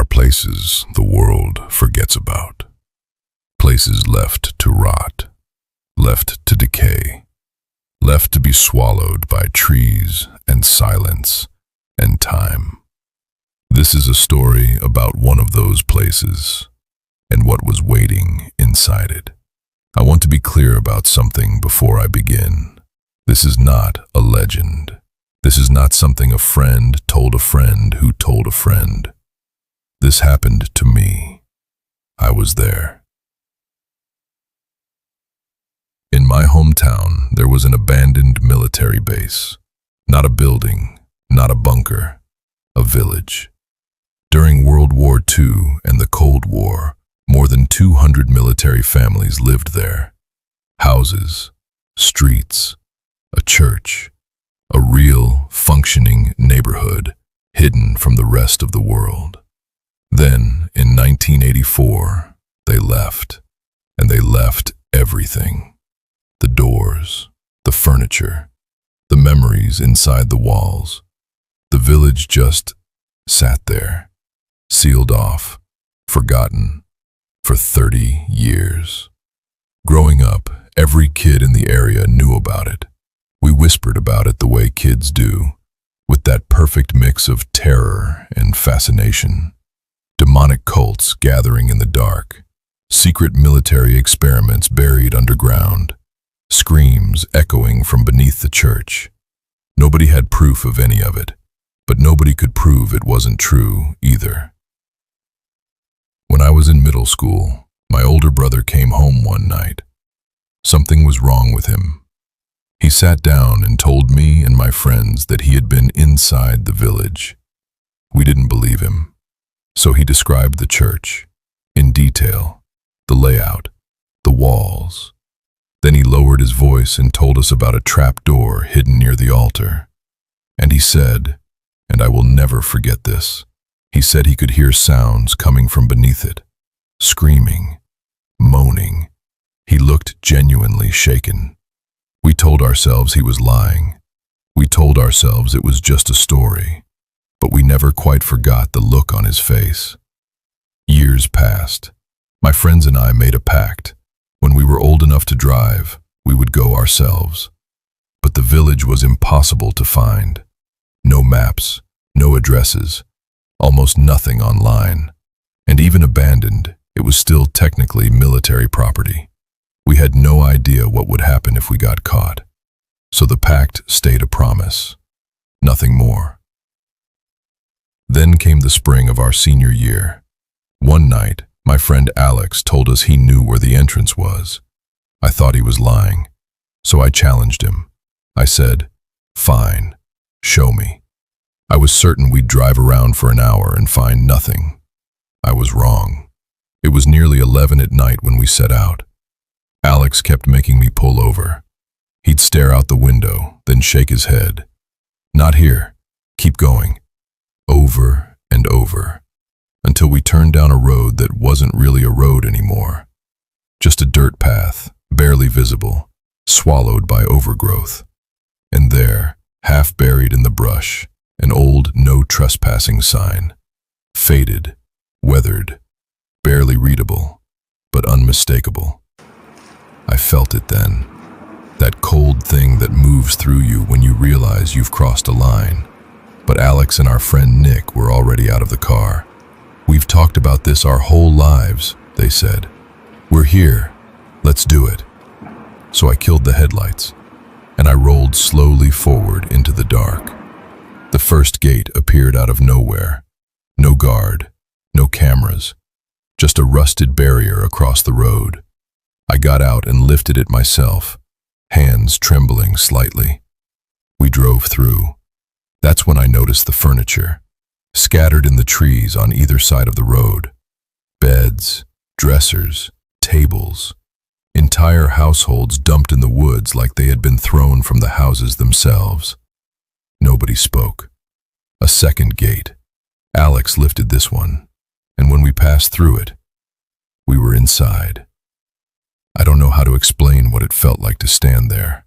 places the world forgets about. Places left to rot, left to decay, left to be swallowed by trees and silence and time. This is a story about one of those places and what was waiting inside it. I want to be clear about something before I begin. This is not a legend. This is not something a friend told a friend who told a friend. This happened to me. I was there. In my hometown, there was an abandoned military base. Not a building, not a bunker, a village. During World War II and the Cold War, more than 200 military families lived there. Houses, streets, a church, a real, functioning neighborhood hidden from the rest of the world. Then, in 1984, they left, and they left everything. The doors, the furniture, the memories inside the walls. The village just sat there, sealed off, forgotten, for 30 years. Growing up, every kid in the area knew about it. We whispered about it the way kids do, with that perfect mix of terror and fascination. Demonic cults gathering in the dark, secret military experiments buried underground, screams echoing from beneath the church. Nobody had proof of any of it, but nobody could prove it wasn't true either. When I was in middle school, my older brother came home one night. Something was wrong with him. He sat down and told me and my friends that he had been inside the village. We didn't believe him. So he described the church, in detail, the layout, the walls. Then he lowered his voice and told us about a trap door hidden near the altar. And he said, and I will never forget this, he said he could hear sounds coming from beneath it, screaming, moaning. He looked genuinely shaken. We told ourselves he was lying. We told ourselves it was just a story. But we never quite forgot the look on his face. Years passed. My friends and I made a pact. When we were old enough to drive, we would go ourselves. But the village was impossible to find. No maps, no addresses, almost nothing online. And even abandoned, it was still technically military property. We had no idea what would happen if we got caught. So the pact stayed a promise. Nothing more. Then came the spring of our senior year. One night, my friend Alex told us he knew where the entrance was. I thought he was lying, so I challenged him. I said, "Fine, show me." I was certain we'd drive around for an hour and find nothing. I was wrong. It was nearly 11 at night when we set out. Alex kept making me pull over. He'd stare out the window, then shake his head. "Not here. Keep going." Over and over, until we turned down a road that wasn't really a road anymore. Just a dirt path, barely visible, swallowed by overgrowth. And there, half buried in the brush, an old no trespassing sign. Faded, weathered, barely readable, but unmistakable. I felt it then. That cold thing that moves through you when you realize you've crossed a line. But Alex and our friend Nick were already out of the car. "We've talked about this our whole lives," they said. "We're here. Let's do it." So I killed the headlights, and I rolled slowly forward into the dark. The first gate appeared out of nowhere. No guard, no cameras, just a rusted barrier across the road. I got out and lifted it myself, hands trembling slightly. We drove through. That's when I noticed the furniture, scattered in the trees on either side of the road. Beds, dressers, tables, entire households dumped in the woods like they had been thrown from the houses themselves. Nobody spoke. A second gate. Alex lifted this one, and when we passed through it, we were inside. I don't know how to explain what it felt like to stand there.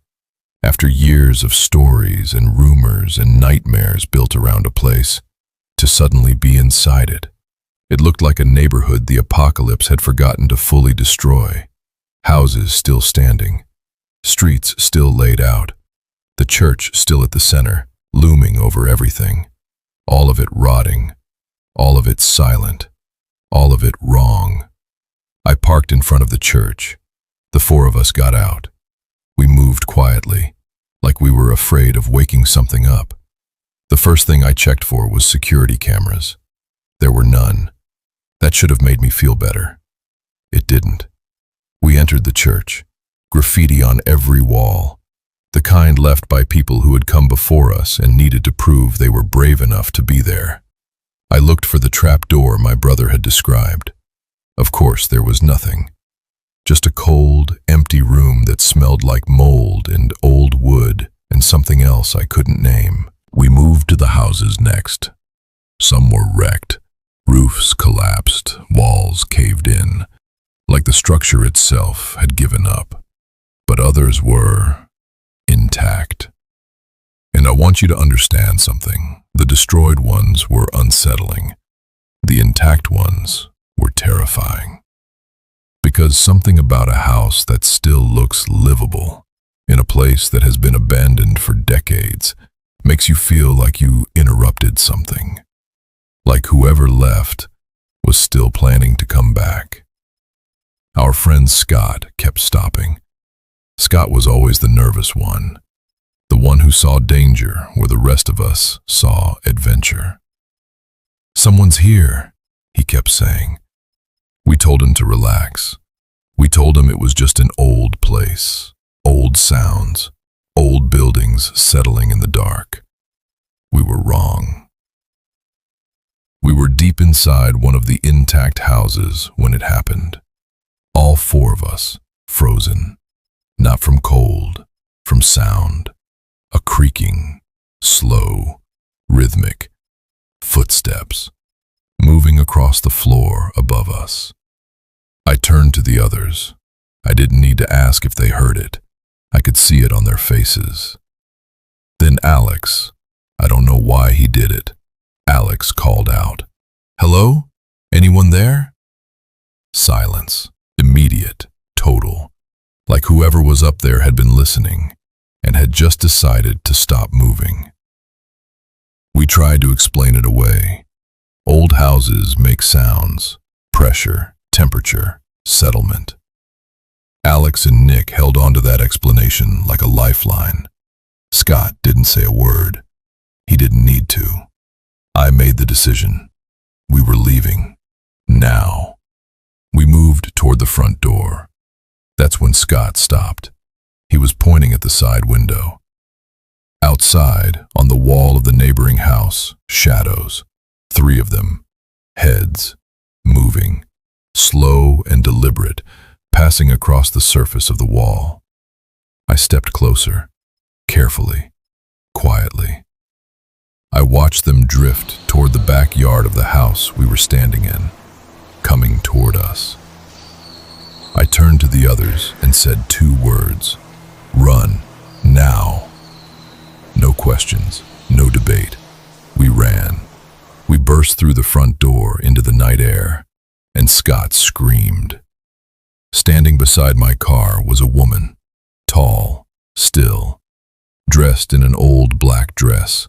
After years of stories and rumors and nightmares built around a place, to suddenly be inside it. It looked like a neighborhood the apocalypse had forgotten to fully destroy. Houses still standing, streets still laid out, the church still at the center, looming over everything. All of it rotting, all of it silent, all of it wrong. I parked in front of the church. The four of us got out. We moved quietly, like we were afraid of waking something up. The first thing I checked for was security cameras. There were none. That should have made me feel better. It didn't. We entered the church. Graffiti on every wall. The kind left by people who had come before us and needed to prove they were brave enough to be there. I looked for the trap door my brother had described. Of course, there was nothing. Just a cold, empty room that smelled like mold and old wood and something else I couldn't name. We moved to the houses next. Some were wrecked. Roofs collapsed, walls caved in, like the structure itself had given up. But others were intact. And I want you to understand something. The destroyed ones were unsettling. The intact ones were terrifying. Because something about a house that still looks livable, in a place that has been abandoned for decades, makes you feel like you interrupted something. Like whoever left was still planning to come back. Our friend Scott kept stopping. Scott was always the nervous one, the one who saw danger where the rest of us saw adventure. "Someone's here," he kept saying. We told him to relax. We told him it was just an old place, old sounds, old buildings settling in the dark. We were wrong. We were deep inside one of the intact houses when it happened. All four of us, frozen. Not from cold, from sound. A creaking, slow, rhythmic footsteps moving across the floor above us. I turned to the others. I didn't need to ask if they heard it. I could see it on their faces. Then Alex, I don't know why he did it, Alex called out, "Hello? Anyone there?" Silence, immediate, total, like whoever was up there had been listening and had just decided to stop moving. We tried to explain it away. Old houses make sounds, pressure, temperature, settlement. Alex and Nick held on to that explanation like a lifeline. Scott didn't say a word. He didn't need to. I made the decision. We were leaving. Now. We moved toward the front door. That's when Scott stopped. He was pointing at the side window. Outside, on the wall of the neighboring house, shadows. 3 of them. Heads. Moving. Slow and deliberate, passing across the surface of the wall. I stepped closer. Carefully. Quietly. I watched them drift toward the backyard of the house we were standing in, coming toward us. I turned to the others and said 2 words. "Run, now." No questions, no debate. We ran. We burst through the front door into the night air, and Scott screamed. Standing beside my car was a woman, tall, still, dressed in an old black dress.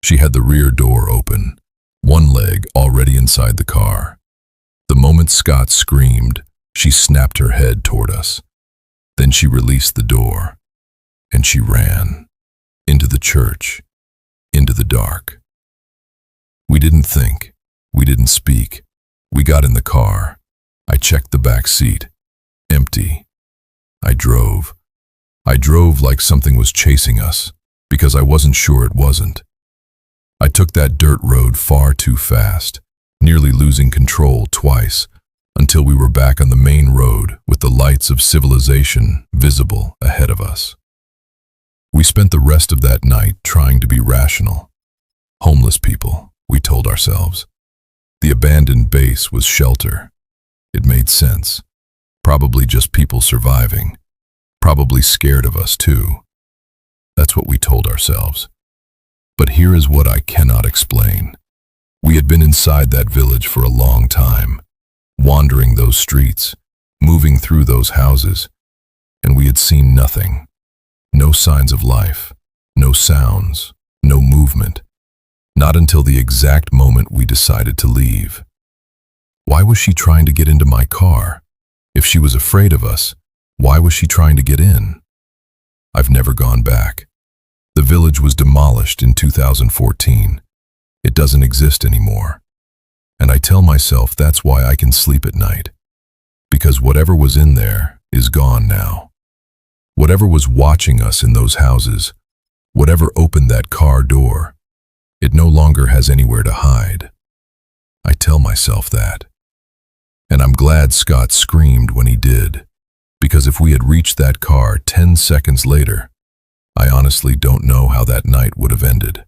She had the rear door open, one leg already inside the car. The moment Scott screamed, she snapped her head toward us. Then she released the door, and she ran. Into the church, into the dark. We didn't think, we didn't speak. We got in the car. I checked the back seat. Empty. I drove. I drove like something was chasing us, because I wasn't sure it wasn't. I took that dirt road far too fast, nearly losing control twice, until we were back on the main road with the lights of civilization visible ahead of us. We spent the rest of that night trying to be rational. Homeless people, we told ourselves. The abandoned base was shelter. It made sense. Probably just people surviving. Probably scared of us too. That's what we told ourselves. But here is what I cannot explain. We had been inside that village for a long time, wandering those streets, moving through those houses, and we had seen nothing. No signs of life, no sounds, no movement. Not until the exact moment we decided to leave. Why was she trying to get into my car? If she was afraid of us, why was she trying to get in? I've never gone back. The village was demolished in 2014. It doesn't exist anymore. And I tell myself that's why I can sleep at night. Because whatever was in there is gone now. Whatever was watching us in those houses, whatever opened that car door, it no longer has anywhere to hide. I tell myself that. And I'm glad Scott screamed when he did, because if we had reached that car 10 seconds later, I honestly don't know how that night would have ended.